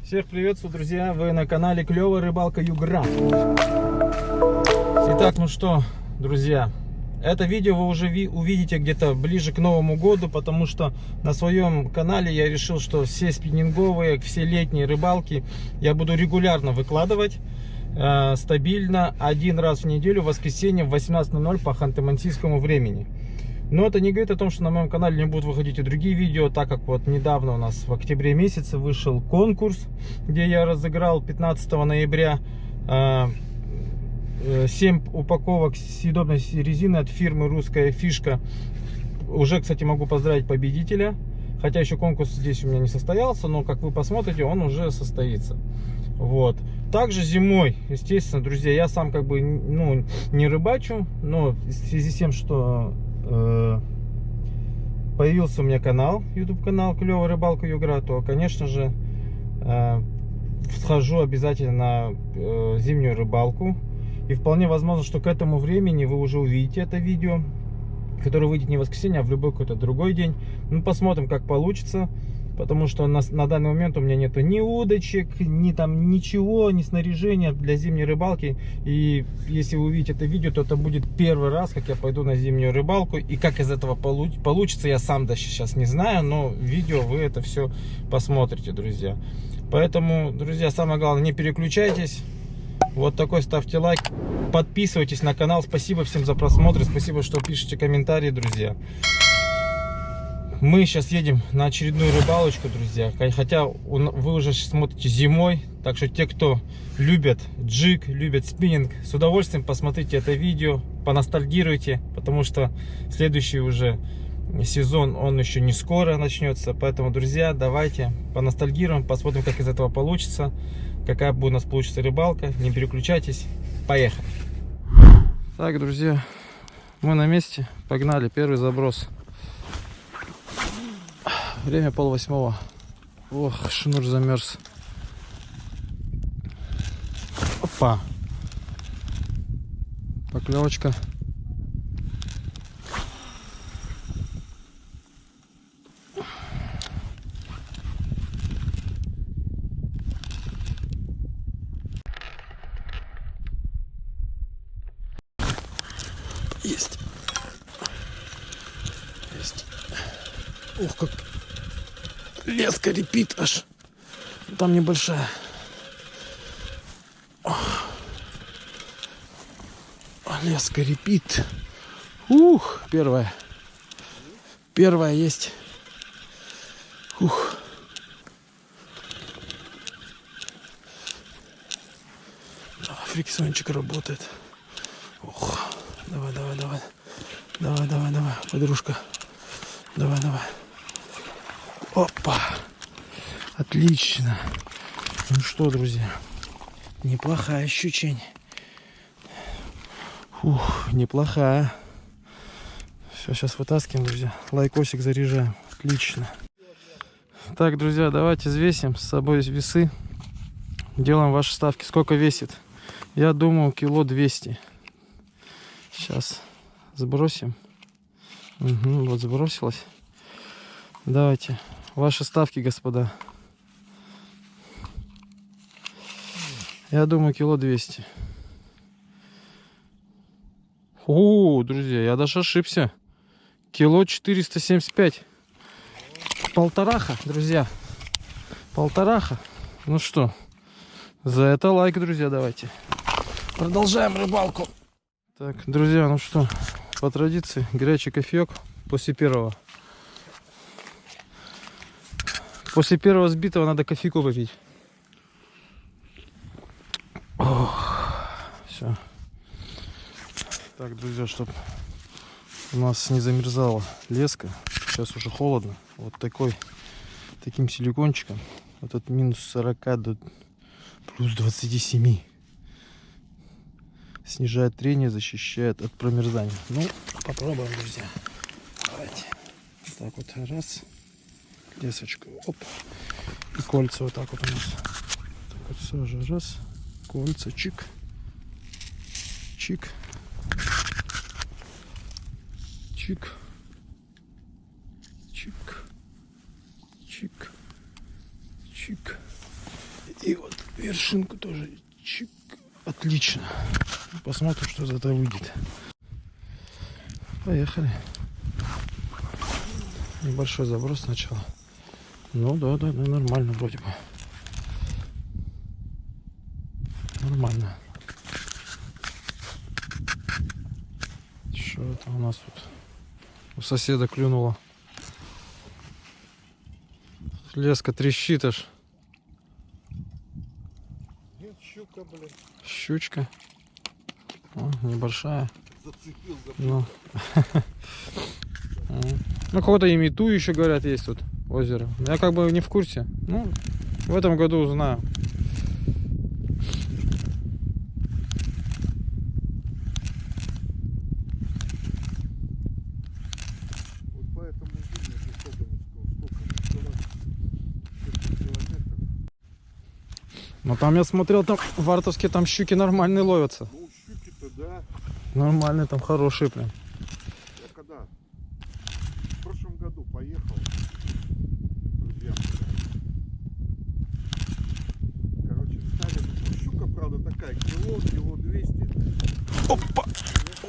Всех приветствую, друзья! Вы на канале Клевая Рыбалка Югра. Итак, ну что, друзья, это видео вы уже увидите где-то ближе к Новому году, потому что на своем канале я решил, что все спиннинговые, все летние рыбалки я буду регулярно выкладывать, стабильно, один раз в неделю, в воскресенье в 18:00 по ханты-мансийскому времени. Но это не говорит о том, что на моем канале не будут выходить и другие видео, так как вот недавно у нас в октябре месяце вышел конкурс, где я разыграл 15 ноября 7 упаковок съедобной резины от фирмы «Русская фишка». Уже, кстати, могу поздравить победителя, хотя еще конкурс здесь у меня не состоялся, но, как вы посмотрите, он уже состоится. Вот. Также зимой, естественно, друзья, я сам как бы не рыбачу, но в связи с тем, что появился у меня канал, YouTube канал Клевая Рыбалка Югра, то, конечно же, схожу обязательно на зимнюю рыбалку. И вполне возможно, что к этому времени вы уже увидите это видео, которое выйдет не в воскресенье, а в любой какой-то другой день. Ну, посмотрим, как получится. Потому что на данный момент у меня нету ни удочек, ни там ничего, ни снаряжения для зимней рыбалки. И если вы увидите это видео, то это будет первый раз, как я пойду на зимнюю рыбалку. И как из этого получится, я сам даже сейчас не знаю. Но в видео вы это все посмотрите, друзья. Поэтому, друзья, самое главное, не переключайтесь. Вот такой ставьте лайк. Подписывайтесь на канал. Спасибо всем за просмотр. Спасибо, что пишете комментарии, друзья. Мы сейчас едем на очередную рыбалочку, друзья. Хотя вы уже смотрите зимой. Так что те, кто любят джиг, любят спиннинг, с удовольствием посмотрите это видео, поностальгируйте. Потому что следующий уже сезон, он еще не скоро начнется. Поэтому, друзья, давайте поностальгируем, посмотрим, как из этого получится. Какая у нас получится рыбалка. Не переключайтесь. Поехали. Так, друзья, мы на месте. Погнали. Первый заброс. Время 7:30. Ох, шнур замерз. Опа. Поклевочка. Есть. Есть. Ух, как леска репит аж. Там небольшая. Леска репит. Ух, первая. Первая есть. Ух. Фрикциончик работает. Ух. Давай, давай, давай. Давай, давай, давай, подружка. Давай, давай. Опа. Отлично. Ну что, друзья, неплохая щучень. Фух, неплохая. Все, сейчас вытаскиваем, друзья. Лайкосик заряжаем. Отлично. Так, друзья, давайте взвесим с собой весы. Делаем ваши ставки. Сколько весит? Я думаю, 200 кг. Сейчас сбросим. Угу, вот сбросилось. Давайте. Ваши ставки, господа. Я думаю, 200 кг. О, друзья, я даже ошибся. 475 кг. Полтораха, друзья. Полтораха. Ну что, за это лайк, друзья, давайте. Продолжаем рыбалку. Так, друзья, ну что, по традиции, горячий кофеек после первого. После первого сбитого надо кофейку попить. Все. Так, друзья, чтобы у нас не замерзала леска. Сейчас уже холодно. Вот таким силикончиком. Вот от минус 40 до плюс 27. Снижает трение, защищает от промерзания. Ну, попробуем, друзья. Давайте. Так вот, раз. Лесочку. Оп. И кольца вот так вот у нас. Так вот все же. Раз. Кольца. Чик. Чик. Чик. Чик. Чик. Чик. Вершинку тоже. Чик. Отлично. Посмотрим, что из этого выйдет. Поехали. Небольшой заброс сначала. Ну да, нормально вроде бы. Нормально. Что это у нас тут? У соседа клюнуло. Леска трещит аж. Нет, щука, блин. Щучка. О, небольшая. Зацепил. Ну, ну какое-то имитующее, говорят, есть тут озеро. Я как бы не в курсе. Ну, в этом году узнаю. Вот поэтому зимний сколько километров. Но там я смотрел, там в Артовске там щуки нормальные ловятся. Ну, щуки-то, да. Нормальные, там хорошие прям. Я когда в прошлом году поехал к друзьям туда. Короче, стали, ну, щука, правда, такая, кило 200. Опа!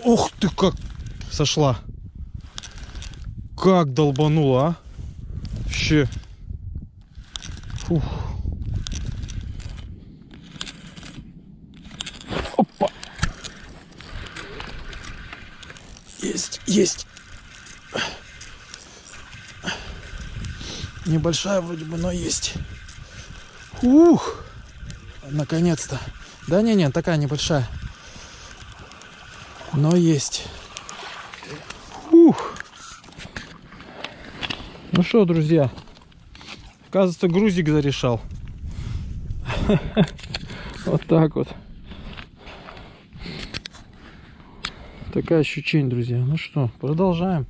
Ух ты, как сошла! Как долбанула, а? Вообще. Фух. Опа! Есть! Небольшая вроде бы, но есть. Ух! Наконец-то. Да не, такая небольшая. Но есть. Ух! Ну что, друзья, оказывается, грузик зарешал. Вот так вот. Такое ощущение, друзья. Ну что, продолжаем.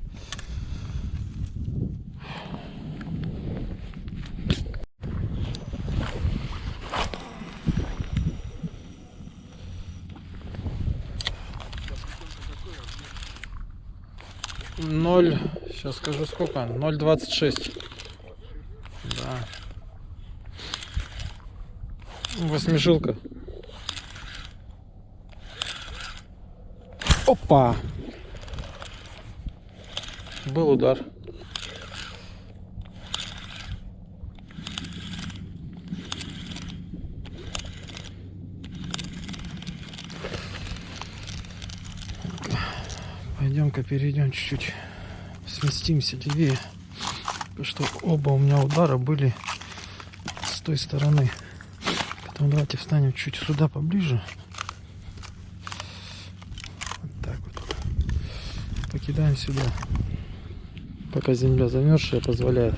Ноль, сейчас скажу сколько, 0,26. Да. Восьмижилка. Опа! Был удар. Пойдем-ка перейдем чуть-чуть, сместимся левее, потому что оба у меня удара были с той стороны. Поэтому давайте встанем чуть сюда поближе. Вот так вот. Покидаем сюда, пока земля замерзшая позволяет.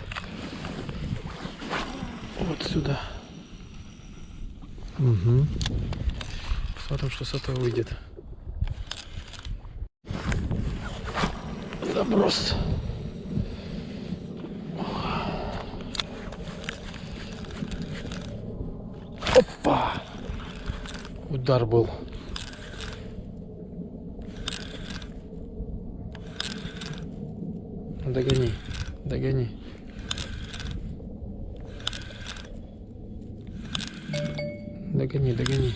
Вот сюда. Угу. Посмотрим, что с этого выйдет. Заброс. Опа! Удар был. Догони, догони. Догони.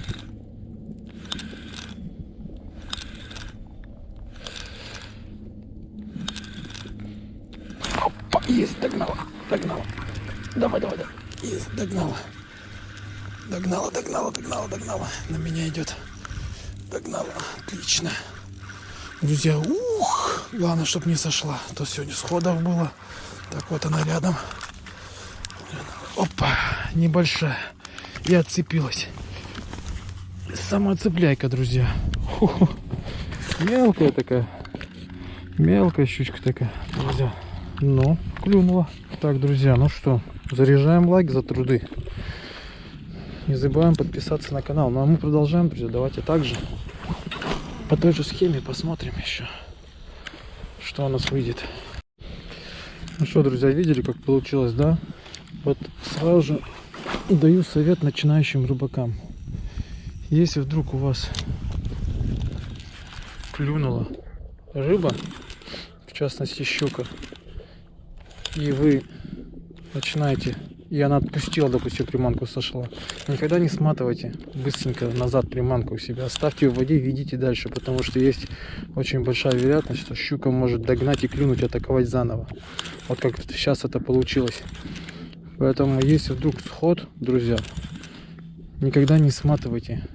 Есть, догнала. Давай. Есть, догнала. Догнала. На меня идет. Догнала. Отлично. Друзья, главное, чтобы не сошла. То сегодня сходов было. Так вот она рядом. Опа, небольшая. И отцепилась. Сама цепляйка, друзья. Мелкая такая. Мелкая щучка такая, друзья. Ну, клюнула. Так, друзья, ну что, заряжаем лайк за труды. Не забываем подписаться на канал. Ну а мы продолжаем, друзья. Давайте также по той же схеме посмотрим еще, что у нас выйдет. Ну что, друзья, видели, как получилось, да? Вот сразу же даю совет начинающим рыбакам. Если вдруг у вас клюнула рыба, в частности щука, и вы начинаете и она отпустила, допустим, приманку сошла. Никогда не сматывайте быстренько назад приманку у себя. Оставьте ее в воде и ведите дальше, потому что есть очень большая вероятность, что щука может догнать и клюнуть, атаковать заново. Вот как сейчас это получилось. Поэтому если вдруг сход, друзья, никогда не сматывайте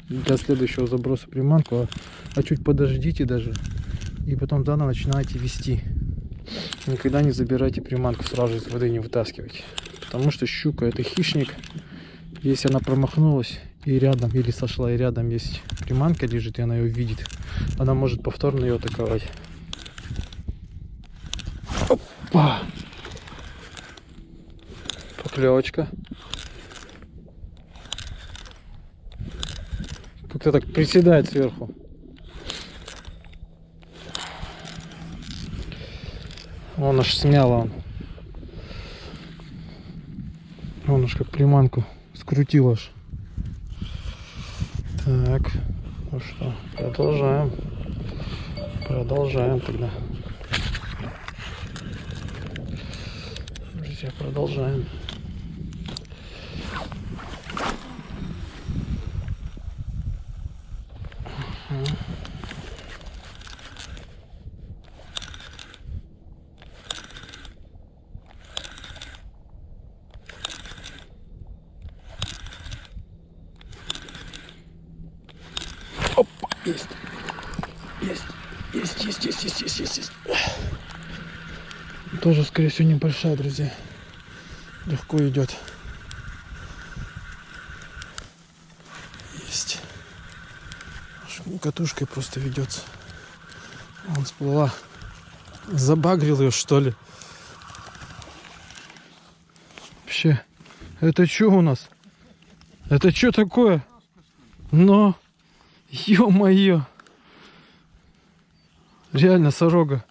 для следующего заброса приманку, а чуть подождите даже, и потом заново начинаете вести. Никогда не забирайте приманку сразу из воды, не вытаскивайте. Потому что щука это хищник. Если она промахнулась и рядом, или сошла и рядом есть приманка лежит, и она ее видит, она может повторно ее атаковать. Опа! Поклевочка. Как-то так приседает сверху. Вон аж смяло он аж как приманку скрутил аж. Так, ну что, продолжаем. Продолжаем тогда. Друзья, продолжаем. Опа, есть. Есть. Тоже, скорее всего, небольшая, друзья. Легко идет. Есть. Катушкой просто ведется. Он всплыла. Забагрил ее, что ли? Вообще. Это что у нас? Это что такое? Но. Ё-моё. Реально сорога.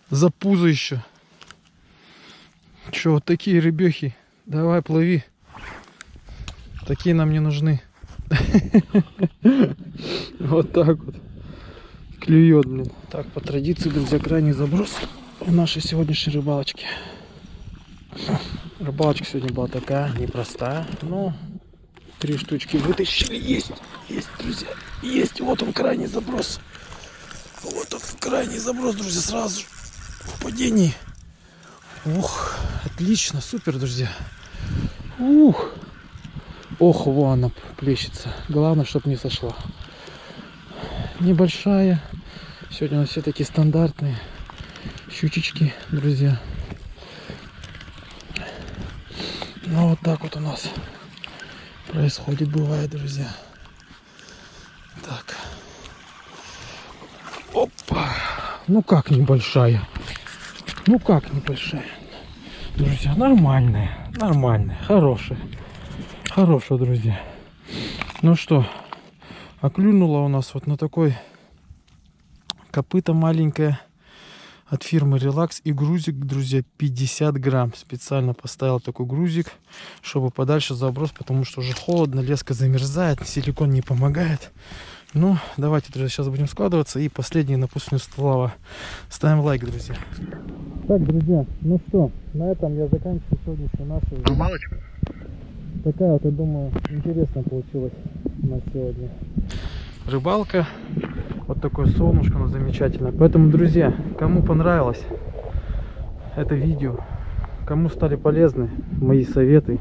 За пузо еще. Че, вот такие рыбехи. Давай, плыви. Такие нам не нужны. Вот так вот. Клюет, блин. Так, по традиции, друзья, крайний заброс в нашей сегодняшней рыбалочке. Рыбалочка сегодня была такая, непростая. Но 3 штучки вытащили. Есть, друзья. Есть, вот он крайний заброс. Вот он крайний заброс, друзья, сразу же в падении. Ух, отлично, супер, друзья. Ух. Ох, вон она плещется. Главное, чтобы не сошла. Небольшая. Сегодня у нас все такие стандартные щучечки, друзья. Ну вот так вот у нас происходит, бывает, друзья. Так. Опа. Ну как небольшая? Ну как небольшая? Друзья, нормальная. Хорошая. Хорошая, друзья. Ну что, оклюнула у нас вот на такой копыто маленькое от фирмы Relax. И грузик, друзья, 50 грамм. Специально поставил такой грузик, чтобы подальше заброс, потому что уже холодно, леска замерзает, силикон не помогает. Ну, давайте, друзья, сейчас будем складываться. И последние напутственные слова. Ставим лайк, друзья. Так, друзья, ну что, на этом я заканчиваю сегодняшнюю нашу рыбалочку. Такая вот, я думаю, интересная получилась у нас сегодня рыбалка. Вот такое солнышко, оно замечательное. Поэтому, друзья, кому понравилось это видео, кому стали полезны мои советы,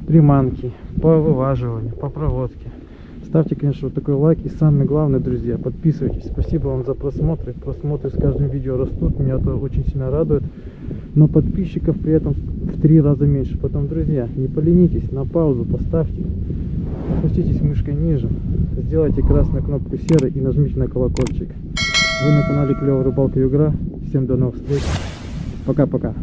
приманки по вываживанию, по проводке, ставьте, конечно, вот такой лайк. И самое главное, друзья, подписывайтесь. Спасибо вам за просмотры. Просмотры с каждым видео растут. Меня это очень сильно радует. Но подписчиков при этом в 3 раза меньше. Потом, друзья, не поленитесь, на паузу поставьте. Опуститесь мышкой ниже. Сделайте красную кнопку серой и нажмите на колокольчик. Вы на канале Клевая Рыбалка и Игра. Всем до новых встреч. Пока-пока.